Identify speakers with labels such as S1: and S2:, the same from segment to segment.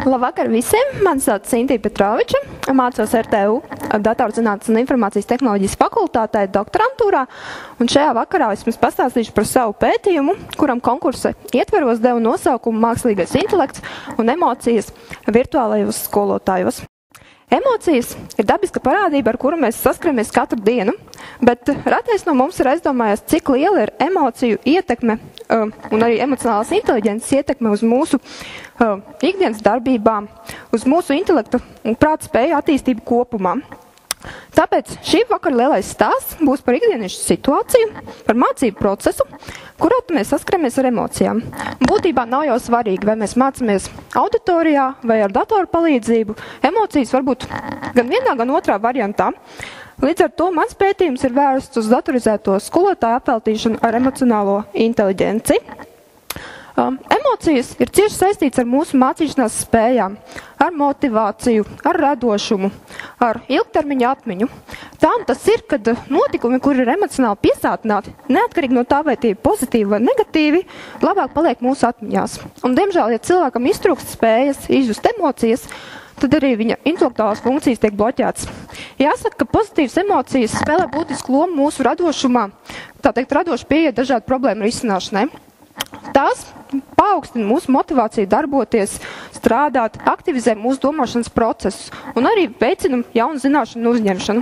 S1: Labvakar visiem! Mani sauc Sintīna Petroviča, mācos RTU Datorzinātnes un informācijas tehnoloģijas fakultātē doktorantūrā, un šajā vakarā es jums pastāstīšu par savu pētījumu, kuram konkursa ietveros devu nosaukumu Mākslīgais intelekts un emocijas virtuālajos skolotājos. Emocijas ir dabiska parādība, ar kuru mēs saskaramies katru dienu, bet retais no mums ir aizdomājies, cik liela ir emociju ietekme un arī emocionālās inteliģences ietekme uz mūsu ikdienas darbībām, uz mūsu intelektu un prāta spēju attīstību kopumā. Tāpēc šī vakara lielais stāsts būs par ikdieniešu situāciju, par mācību procesu, kurā mēs saskaramies ar emocijām. Būtībā nav jau svarīgi, vai mēs mācāmies auditorijā vai ar datoru palīdzību. Emocijas var būt gan vienā, gan otrā variantā. Līdz ar to mans pētījums ir vērsts uz datorizēto skolotāju apveltīšanu ar emocionālo inteliģenci. Emocijas ir cieši saistīts ar mūsu mācīšanās spējām, ar motivāciju, ar radošumu, ar ilgtermiņa atmiņu. Tām tas ir, kad notikumi, kuri ir emocionāli piesātināti, neatkarīgi no tā, vai tie ir pozitīvi vai negatīvi, labāk paliek mūsu atmiņās. Un, diemžēl, ja cilvēkam iztrūkst spējas izjust emocijas, tad arī viņa intelektuālās funkcijas tiek bloķētas. Jāsaka, ka pozitīvas emocijas spēlē būtisku lomu mūsu radošumā, tā teikt, radoši pieeja dažādu problēmu risināšanai. Tās paaugstina mūsu motivāciju darboties, strādāt, aktivizē mūsu domāšanas procesus un arī veicina jaunu zināšanu uzņemšanu.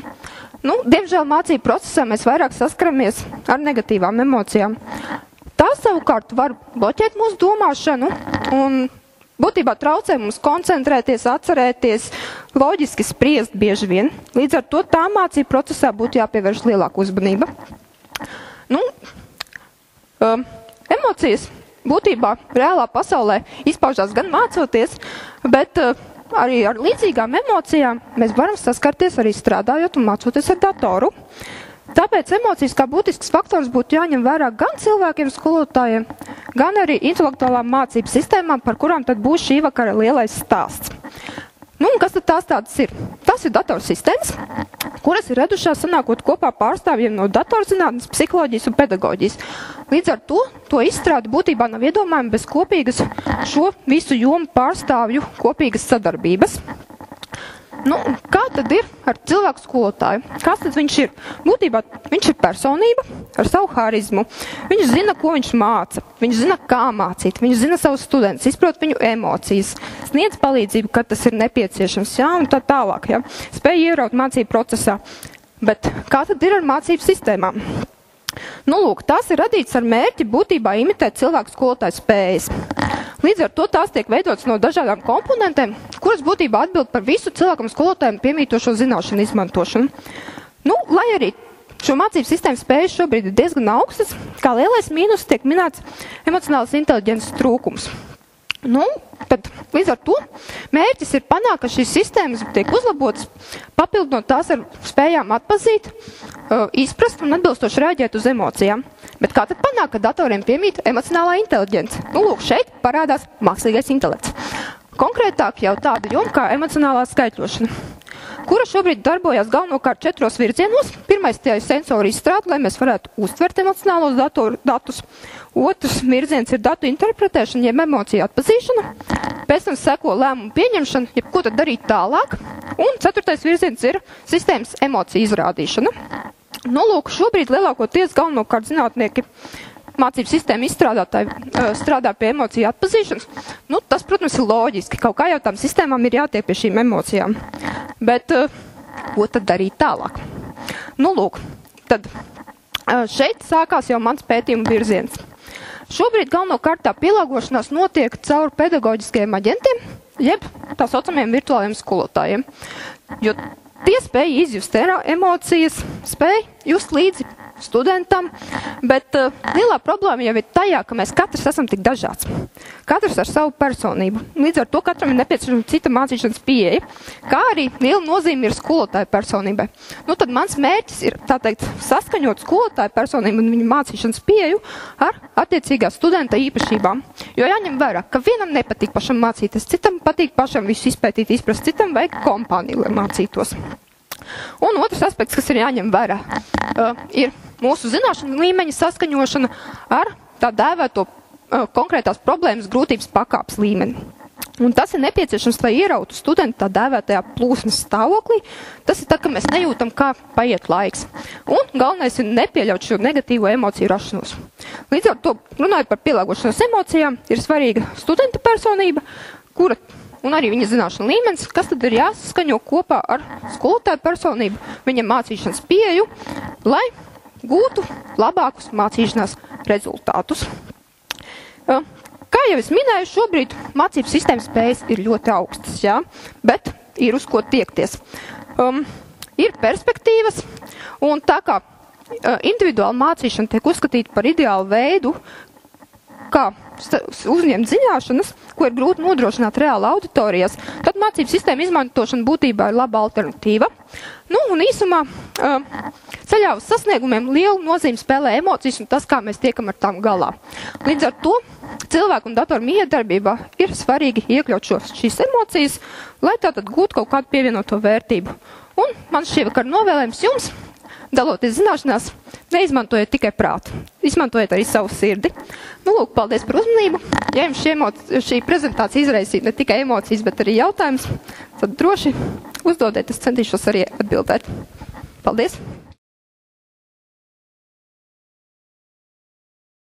S1: Diemžēl mācību procesā mēs vairāk saskaramies ar negatīvām emocijām. Tās savukārt var bloķēt mūsu domāšanu un būtībā traucē mums koncentrēties, atcerēties, loģiski spriest bieži vien. Līdz ar to tā mācību procesā būtu jāpievērš lielāka uzmanība. Emocijas būtībā reālā pasaulē izpaužās gan mācoties, bet arī ar līdzīgām emocijām mēs varam saskarties arī strādājot un mācoties ar datoru. Tāpēc emocijas kā būtisks faktors būtu jāņem vērā gan cilvēkiem, skolotājiem, gan arī intelektuālām mācību sistēmām, par kurām tad būs šī vakara lielais stāsts. Un kas tad tās tādas ir? Tas ir datorsistēmas, kuras ir radušās sanākot kopā pārstāvjiem no datorzinātnes, psiholoģijas un pedagoģijas. Līdz ar to izstrādi būtībā nav iedomājama bez kopīgas šo visu jomu pārstāvju kopīgas sadarbības. Kā tad ir ar cilvēku skolotāju? Kas tad viņš ir? Būtībā viņš ir personība ar savu harizmu. Viņš zina, ko viņš māca. Viņš zina, kā mācīt. Viņš zina savus studentus, izprot viņu emocijas, sniedz palīdzību, kad tas ir nepieciešams, un tā tālāk. Spēj ieraut mācību procesā. Bet kā tad ir ar mācību sistēmām? Tās ir radītas ar mērķi būtībā imitēt cilvēku skolotāju spējas. Līdz ar to tās tiek veidotas no dažādām komponentēm, kuras būtībā atbild par visu cilvēkam skolotājiem piemītošo zināšanu izmantošanu. Lai arī šo mācību sistēmu spējas šobrīd ir diezgan augstas, kā lielais mīnus tiek minēts emocionālas inteliģences trūkums. Tad līdz ar to mērķis ir panākt, ka šīs sistēmas tiek uzlabotas, papildinot tās ar spējām atpazīt, izprast un atbilstoši reaģēt uz emocijām. Bet kā tad panākt, ka datoriem piemīt emocionālā inteliģence? Šeit parādās mākslīgais intelekts. Konkrētāk jau tāda joma kā emocionālā skaitļošana, kura šobrīd darbojas galvenokārt 4 virzienos. Pirmais tie ir sensoru izstrāde, lai mēs varētu uztvert emocionālos datus. Otrs virziens ir datu interpretēšana, jeb emociju atpazīšana. Pēc tam seko lēmumu pieņemšana, jeb ko tad darīt tālāk. Un 4. virziens ir sistēmas emociju izrādīšana. Šobrīd lielākoties galvenokārt zinātnieki mācību sistēmu izstrādātāji strādā pie emociju atpazīšanas. Tas, protams, ir loģiski. Kaut kā jau tām sistēmām ir jātiek pie šīm emocijām. Bet ko tad darīt tālāk? Tad šeit sākās jau mans pētījuma virziens. Šobrīd galvenokārt tā pielāgošanās notiek caur pedagoģiskajiem aģentiem, jeb tā saucamajiem virtuālajiem skolotājiem. Jo tie spēj izjust emocijas, spēj just līdzi studentam, bet lielā problēma jau ir tajā, ka mēs katrs esam tik dažāds. Katrs ar savu personību. Līdz ar to katram ir nepieciešama cita mācīšanas pieeja, kā arī liela nozīme ir skolotāja personībai. Tad mans mērķis ir, tā teikt, saskaņot skolotāja personību un viņa mācīšanas pieeju ar attiecīgā studenta īpašībām. Jo jāņem vērā, ka vienam nepatīk pašam mācīties, citam patīk pašam visu izpētīt, izprast, citam vajag kompāniju, lai mācītos. Un otrs aspekts, kas ir jāņem vērā, ir mūsu zināšanu līmeņa saskaņošana ar tā dēvēto konkrētās problēmas grūtības pakāpes līmeni. Un tas ir nepieciešams, lai ierautu studentu tā dēvētajā plūsmas stāvoklī. Tas ir tā, ka mēs nejūtam, kā paiet laiks. Un galvenais ir nepieļaut šo negatīvo emociju rašanos. Līdz ar to, runājot par pielāgošanos emocijām, ir svarīga studenta personība, kura, un arī viņa zināšana līmenis, kas tad ir jāsaskaņo kopā ar skolotāju personību, viņa mācīšanas pieeju, lai gūtu labākus mācīšanās rezultātus. Kā jau es minēju, šobrīd mācību sistēmas spējas ir ļoti augstas, jā, bet ir uz ko tiekties. Ir perspektīvas, un tā kā individuāla mācīšana tiek uzskatīta par ideālu veidu, kā uzņemt zināšanas, ko ir grūti nodrošināt reāli auditorijās, tad mācību sistēma izmantošana būtībā ir laba alternatīva. Nu, un īsumā ceļā uz sasniegumiem lielu nozīmi spēlē emocijas un tas, kā mēs tiekam ar tām galā. Līdz ar to cilvēku un datoru miedarbībā ir svarīgi iekļaut šīs emocijas, lai tātad gūtu kaut kādu pievienoto vērtību. Un man šī vakar novēlējums jums, daloties zināšanās, neizmantojiet tikai prātu, izmantojiet arī savu sirdi. Nu, lūk, paldies par uzmanību. Ja jums šī prezentācija izraisīja ne tikai emocijas, bet arī jautājums, tad droši uzdodiet, es centīšos arī atbildēt. Paldies!